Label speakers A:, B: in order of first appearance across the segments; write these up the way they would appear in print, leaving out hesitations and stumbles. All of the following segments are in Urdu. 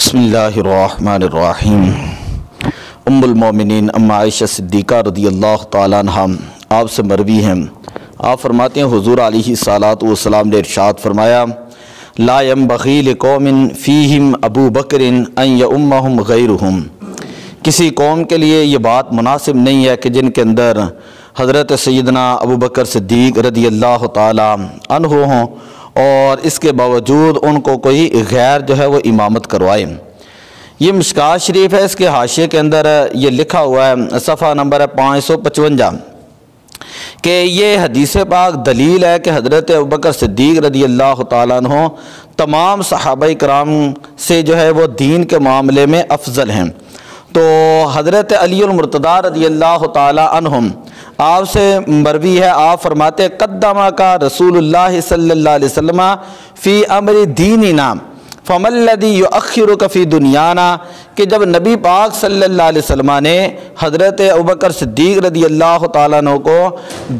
A: بسم اللہ الرحمن الرحیم۔ ام المومنین اما عائشہ صدیقہ رضی اللہ تعالیٰ عنہ آپ سے مروی ہیں، آپ فرماتے ہیں حضور علیہ الصلاۃ والسلام نے ارشاد فرمایا لا ينبغی لقوم فیہم ابو بکر ان یؤمہم غیرہم، کسی قوم کے لیے یہ بات مناسب نہیں ہے کہ جن کے اندر حضرت سیدنا ابو بکر صدیق رضی اللہ تعالیٰ عنہ ہوں اور اس کے باوجود ان کو کوئی غیر جو ہے وہ امامت کروائے۔ یہ مشکات شریف ہے، اس کے حاشیے کے اندر یہ لکھا ہوا ہے، صفحہ نمبر 555، کہ یہ حدیث پاک دلیل ہے کہ حضرت ابوبکر صدیق رضی اللہ تعالیٰ عنہ تمام صحابہ کرام سے جو ہے وہ دین کے معاملے میں افضل ہیں۔ تو حضرت علی المرتضیٰ رضی اللہ تعالیٰ عنہم آپ سے مروی ہے، آپ فرماتے قدمہ کا رسول اللہ صلی اللہ علیہ وسلم فی امر دیننا فما الذی یؤخرک فی دنیانا، کہ جب نبی پاک صلی اللہ علیہ وسلم نے حضرت ابوبکر صدیق رضی اللہ تعالیٰ عنہ کو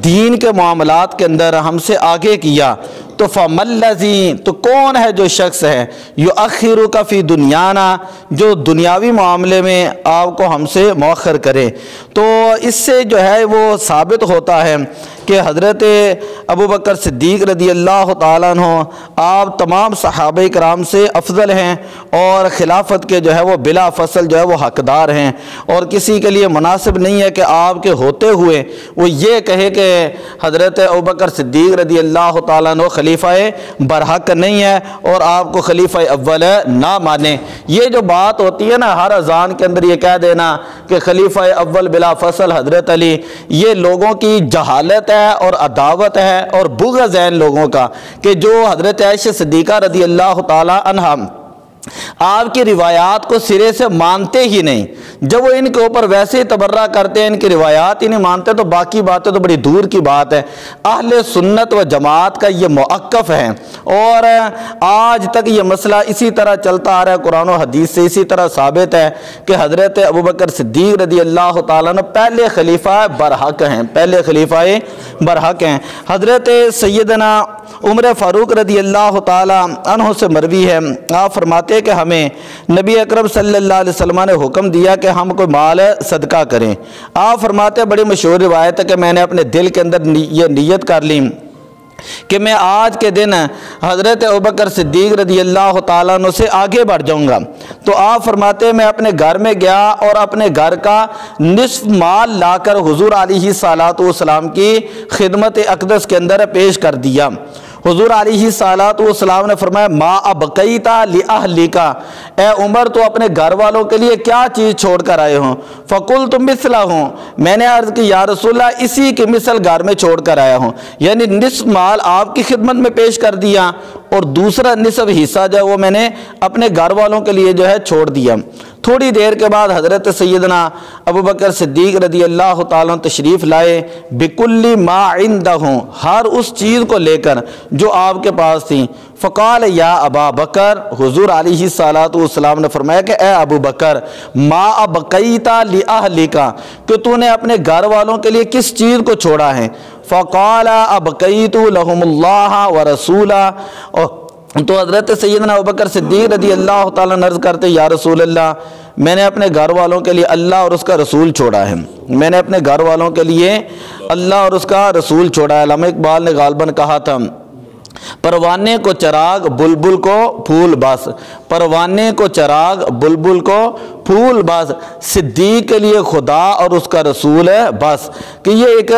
A: دین کے معاملات کے اندر ہم سے آگے کیا، تو فما الذی، تو کون ہے جو شخص ہے یؤخرک فی دنیانا، جو دنیاوی معاملے میں آپ کو ہم سے مؤخر کرے۔ تو اس سے جو ہے وہ ثابت ہوتا ہے کہ حضرت ابوبکر صدیق رضی اللہ تعالیٰ عنہ آپ تمام صحابہ کرام سے افضل ہیں اور خلافت کے جو ہے وہ بلا فصل جو ہے وہ حقدار ہیں، اور کسی کے لیے مناسب نہیں ہے کہ آپ کے ہوتے ہوئے وہ یہ کہے کہ حضرت ابوبکر صدیق رضی اللہ تعالیٰ عنہ خلیفہ برحق نہیں ہے اور آپ کو خلیفہ اول نہ مانے۔ یہ جو بات ہوتی ہے نا ہر اذان کے اندر یہ کہہ دینا کہ خلیفہ اول بلا فصل حضرت علی، یہ لوگوں کی جہالت ہے اور عداوت ہے اور بغض ہے ان لوگوں کا کہ جو حضرت عائشہ صدیقہ رضی اللہ تعالی عنہا آپ کی روایات کو سرے سے مانتے ہی نہیں، جب وہ ان کے اوپر ویسے ہی تبرہ کرتے ہیں، ان کی روایات ہی نہیں مانتے، تو باقی باتیں تو بڑی دور کی بات ہے۔ اہل سنت و جماعت کا یہ موقف ہے اور آج تک یہ مسئلہ اسی طرح چلتا آ رہا ہے، قرآن و حدیث سے اسی طرح ثابت ہے کہ حضرت ابوبکر صدیق رضی اللہ تعالیٰ عنہ پہلے خلیفہ برحق ہیں، پہلے خلیفہ برحق ہیں۔ حضرت سیدنا عمر فاروق رضی اللہ تعالیٰ عنہ سے مروی ہے، آپ فرماتے کہ ہمیں نبی اکرم صلی اللہ علیہ وسلم نے حکم دیا کہ ہم کوئی مال صدقہ کریں۔ آپ فرماتے بڑی مشہور روایت ہے کہ میں نے اپنے دل کے اندر یہ نیت کر لی کہ میں آج کے دن حضرت ابوبکر صدیق رضی اللہ تعالیٰ عنہ سے آگے بڑھ جاؤں گا۔ تو آپ فرماتے میں اپنے گھر میں گیا اور اپنے گھر کا نصف مال لا کر حضور علیہ الصلاۃ والسلام کی خدمت اقدس کے اندر پیش کر دیا۔ حضور علیہ الصلاۃ والسلام نے فرمایا ما ابقیت لأہلک، اے عمر تو اپنے گھر والوں کے لیے کیا چیز چھوڑ کر آئے ہوں؟ فقلت مثلہ، میں نے عرض کی یا رسول اللہ اسی کی مثل گھر میں چھوڑ کر آیا ہوں، یعنی نصف مال آپ کی خدمت میں پیش کر دیا اور دوسرا نصف حصہ جو ہے وہ میں نے اپنے گھر والوں کے لیے جو ہے چھوڑ دیا۔ تھوڑی دیر کے بعد حضرت سیدنا ابوبکر صدیق رضی اللہ تعالیٰ تشریف لائے بکل ما عندہ، ہر اس چیز کو لے کر جو آپ کے پاس تھی۔ فقال یا ابا بکر، حضور علیہ الصلاۃ والسلام نے فرمایا کہ اے ابو بکر ما ابقیت لأہلک، کہ تو نے اپنے گھر والوں کے لیے کس چیز کو چھوڑا ہے؟ فقال ابقیت لهم اللہ ورسولہ، تو حضرت سیدنا ابوبکر صدیق رضی اللہ تعالیٰ عرض کرتے یا رسول اللہ میں نے اپنے گھر والوں کے لیے اللہ اور اس کا رسول چھوڑا ہے، میں نے اپنے گھر والوں کے لیے اللہ اور اس کا رسول چھوڑا ہے۔ علامہ اقبال نے غالباً کہا تھا پروانے کو چراغ بلبل کو پھول بس، پروانے کو چراغ بلبل کو پھول بس، صدیق کے لیے خدا اور اس کا رسول ہے بس، کہ یہ ایک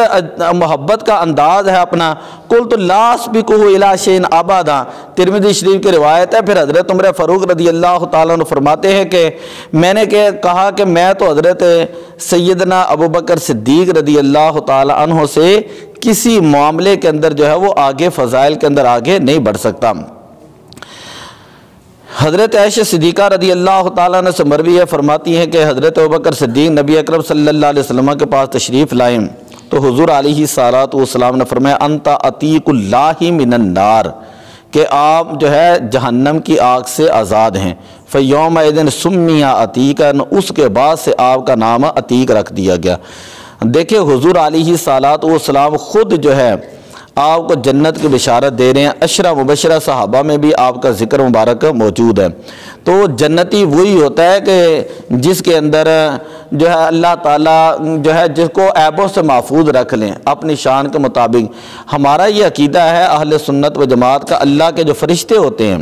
A: محبت کا انداز ہے اپنا۔ قلت لا اسبقہ الی شیء ابدا، ترمذی شریف کی روایت ہے۔ پھر حضرت عمر فاروق رضی اللہ تعالیٰ عنہ فرماتے ہیں کہ میں نے کہا کہ میں تو حضرت سیدنا ابوبکر صدیق رضی اللہ تعالیٰ عنہ سے کسی معاملے کے اندر جو ہے وہ آگے فضائل کے اندر آگے نہیں بڑھ سکتا۔ حضرت عائشہ صدیقہ رضی اللہ تعالیٰ عنہ سے مروی ہے، فرماتی ہیں کہ حضرت ابوبکر صدیق نبی اکرم صلی اللہ علیہ وسلم کے پاس تشریف لائیں تو حضور علیہ الصلاۃ والسلام نے فرمایا انت عتیق اللہ من النار، کہ آپ جو ہے جہنم کی آگ سے آزاد ہیں۔ فیومئذ سمی عتیقا، اس کے بعد سے آپ کا نام عتیق رکھ دیا گیا۔ دیکھیں حضور علیہ الصلاۃ والسلام خود جو ہے آپ کو جنت کی بشارت دے رہے ہیں، عشرہ مبشرہ صحابہ میں بھی آپ کا ذکر مبارک موجود ہے۔ تو جنتی وہی ہوتا ہے کہ جس کے اندر جو ہے اللہ تعالیٰ جو ہے جس کو عیبوں سے محفوظ رکھ لیں اپنی شان کے مطابق۔ ہمارا یہ عقیدہ ہے اہل سنت و جماعت کا، اللہ کے جو فرشتے ہوتے ہیں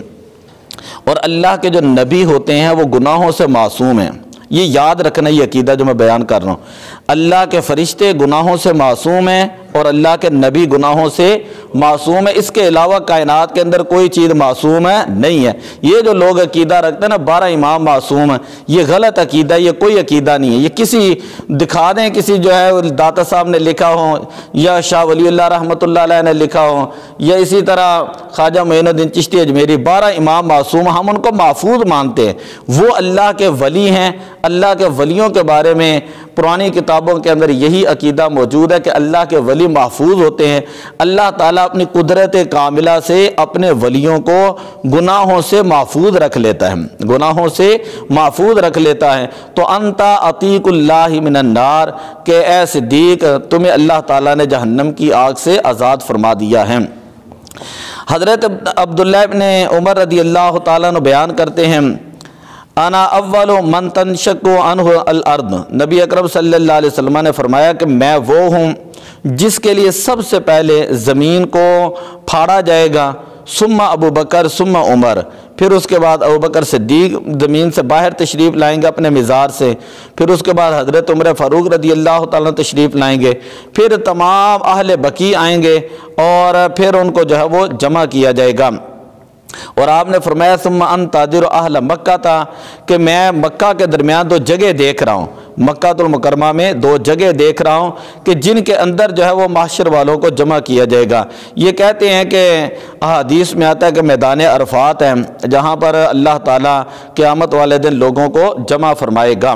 A: اور اللہ کے جو نبی ہوتے ہیں وہ گناہوں سے معصوم ہیں۔ یہ یاد رکھنا، یہ عقیدہ جو میں بیان کر رہا ہوں، اللہ کے فرشتے گناہوں سے معصوم ہیں اور اللہ کے نبی گناہوں سے معصوم ہے۔ اس کے علاوہ کائنات کے اندر کوئی چیز معصوم ہے نہیں ہے۔ یہ جو لوگ عقیدہ رکھتے ہیں نا 12 امام معصوم ہیں، یہ غلط عقیدہ ہے، یہ کوئی عقیدہ نہیں ہے۔ یہ کسی دکھا دیں، کسی جو ہے داتا صاحب نے لکھا ہو یا شاہ ولی اللہ رحمۃ اللہ علیہ نے لکھا ہو یا اسی طرح خواجہ معین الدین چشتی اجمیری، 12 امام معصوم، ہم ان کو محفوظ مانتے ہیں۔ وہ اللہ کے ولی ہیں۔ اللہ کے ولیوں کے بارے میں پرانی کتابوں کے اندر یہی عقیدہ موجود ہے کہ اللہ کے ولی محفوظ ہوتے ہیں۔ اللہ تعالیٰ اپنی قدرت کاملہ سے اپنے ولیوں کو گناہوں سے محفوظ رکھ لیتا ہے، گناہوں سے محفوظ رکھ لیتا ہے۔ تو انتا عتیق اللہ من النار، کہ اے صدیق تمہیں اللہ تعالیٰ نے جہنم کی آگ سے آزاد فرما دیا ہے۔ حضرت عبداللہ ابن عمر رضی اللہ تعالیٰ عنہ بیان کرتے ہیں، انا اول من تنشق عنہ الارض، نبی اکرم صلی اللہ علیہ وسلم نے فرمایا کہ میں وہ ہوں جس کے لیے سب سے پہلے زمین کو پھاڑا جائے گا، ثم ابو بکر ثم عمر، پھر اس کے بعد ابو بکر صدیق زمین سے باہر تشریف لائیں گے اپنے مزار سے، پھر اس کے بعد حضرت عمر فاروق رضی اللہ تعالیٰ تشریف لائیں گے، پھر تمام اہل بقیع آئیں گے اور پھر ان کو جو ہے وہ جمع کیا جائے گا۔ اور آپ نے فرمایا ثم انت تادر اہل مکہ تھا، کہ میں مکہ کے درمیان 2 جگہ دیکھ رہا ہوں، مکہ المکرمہ میں 2 جگہ دیکھ رہا ہوں کہ جن کے اندر جو ہے وہ محشر والوں کو جمع کیا جائے گا۔ یہ کہتے ہیں کہ حدیث میں آتا ہے کہ میدان عرفات ہے جہاں پر اللہ تعالیٰ قیامت والے دن لوگوں کو جمع فرمائے گا۔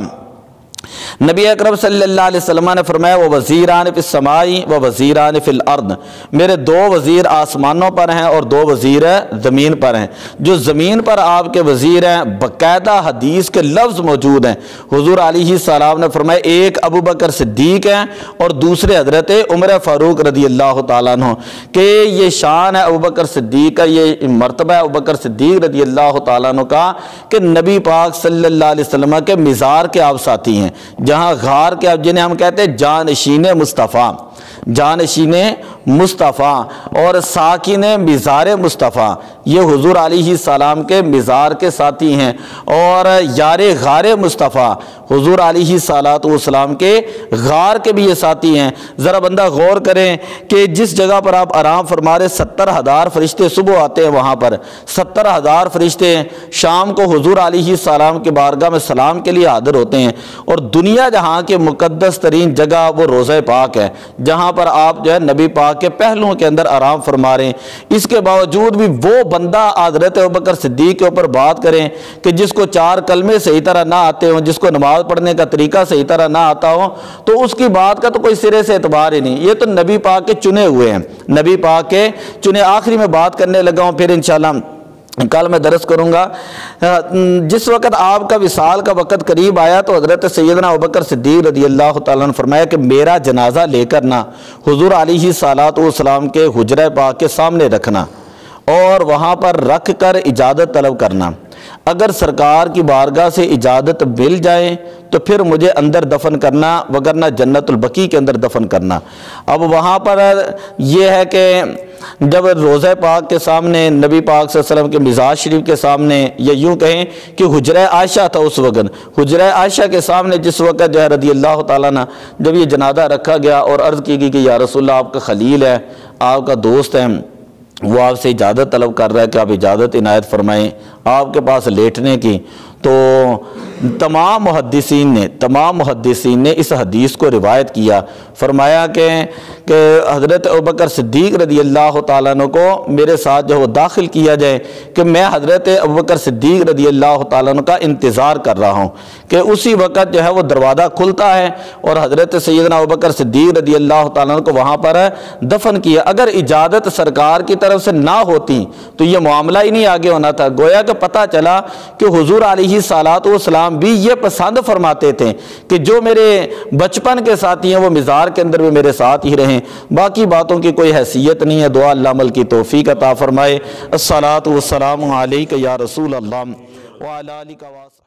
A: نبی اکرم صلی اللہ علیہ وسلم نے فرمایا وہ وزیران فی السماء و وزیران فی الارض، میرے 2 وزیر آسمانوں پر ہیں اور 2 وزیر زمین پر ہیں۔ جو زمین پر آپ کے وزیر ہیں باقاعدہ حدیث کے لفظ موجود ہیں، حضور علیہ السلام نے فرمایا ایک ابو بکر صدیق ہیں اور دوسرے حضرت عمر فاروق رضی اللہ تعالیٰ عنہ، کہ یہ شان ہے ابو بکر صدیق کا، یہ مرتبہ ہے ابو بکر صدیق رضی اللہ تعالیٰ عنہ کا کہ نبی پاک صلی اللہ علیہ وسلم کے مزار کے آپ ساتھی ہیں، جہاں غار کے جنہیں ہم کہتے ہیں جانشین مصطفیٰ، جانشین مصطفیٰ اور ساکن مزار مصطفیٰ، یہ حضور علیہ السلام کے مزار کے ساتھی ہیں، اور یار غار مصطفیٰ حضور علیہ السلام کے غار کے بھی یہ ساتھی ہیں۔ ذرا بندہ غور کریں کہ جس جگہ پر آپ آرام فرما رہے 70,000 فرشتے صبح آتے ہیں، وہاں پر 70,000 فرشتے شام کو حضور علیہ السلام کے بارگاہ میں سلام کے لیے حاضر ہوتے ہیں، اور دنیا جہاں کے مقدس ترین جگہ وہ روضہ پاک ہے جہاں پر آپ جو ہے نبی پاک کے پہلوؤں کے اندر آرام فرما رہے ہیں۔ اس کے باوجود بھی وہ بندہ حضرت ابوبکر صدیق کے اوپر بات کریں کہ جس کو 4 کلمے صحیح طرح نہ آتے ہوں، جس کو نماز پڑھنے کا طریقہ صحیح طرح نہ آتا ہو، تو اس کی بات کا تو کوئی سرے سے اعتبار ہی نہیں۔ یہ تو نبی پاک کے چنے ہوئے ہیں، نبی پاک کے چنے۔ آخری میں بات کرنے لگا ہوں، پھر انشاءاللہ کل میں درس کروں گا۔ جس وقت آپ کا وصال کا وقت قریب آیا تو حضرت سیدنا ابوبکر صدیق رضی اللہ تعالیٰ نے فرمایا کہ میرا جنازہ لے کر نہ حضور علیہ السلام کے حجرہ پاک کے سامنے رکھنا اور وہاں پر رکھ کر اجازت طلب کرنا۔ اگر سرکار کی بارگاہ سے اجازت مل جائے تو پھر مجھے اندر دفن کرنا، وگرنہ جنت البقیع کے اندر دفن کرنا۔ اب وہاں پر یہ ہے کہ جب روضہ پاک کے سامنے نبی پاک صلی اللہ علیہ وسلم کے مزار شریف کے سامنے، یا یوں کہیں کہ حجرہ عائشہ تھا اس وقت، حجرہ عائشہ کے سامنے جس وقت جو ہے رضی اللہ تعالیٰ عنہ جب یہ جنازہ رکھا گیا اور عرض کی گئی کہ یا رسول اللہ آپ کا خلیل ہے، آپ کا دوست ہے، وہ آپ سے اجازت طلب کر رہا ہے کہ آپ اجازت عنایت فرمائیں آپ کے پاس لیٹنے کی، تو تمام محدثین نے اس حدیث کو روایت کیا، فرمایا کہ حضرت ابوبکر صدیق رضی اللہ تعالیٰ عنہ کو میرے ساتھ جو وہ داخل کیا جائے کہ میں حضرت ابوبکر صدیق رضی اللہ تعالیٰ عنہ کا انتظار کر رہا ہوں کہ اسی وقت جو ہے وہ دروازہ کھلتا ہے اور حضرت سیدنا ابوبکر صدیق رضی اللہ تعالیٰ عنہ کو وہاں پر دفن کیا۔ اگر اجازت سرکار کی طرف سے نہ ہوتی تو یہ معاملہ ہی نہیں آگے ہونا تھا۔ گویا کہ پتہ چلا کہ حضور علیہ السلام بھی یہ پسند فرماتے تھے کہ جو میرے بچپن کے ساتھی ہیں وہ مزار کے اندر بھی میرے ساتھ ہی رہیں، باقی باتوں کی کوئی حیثیت نہیں ہے۔ دعا اللہ عمل کی توفیق عطا فرمائے۔ الصلاۃ والسلام علیک یا رسول اللہ وعلی آلہ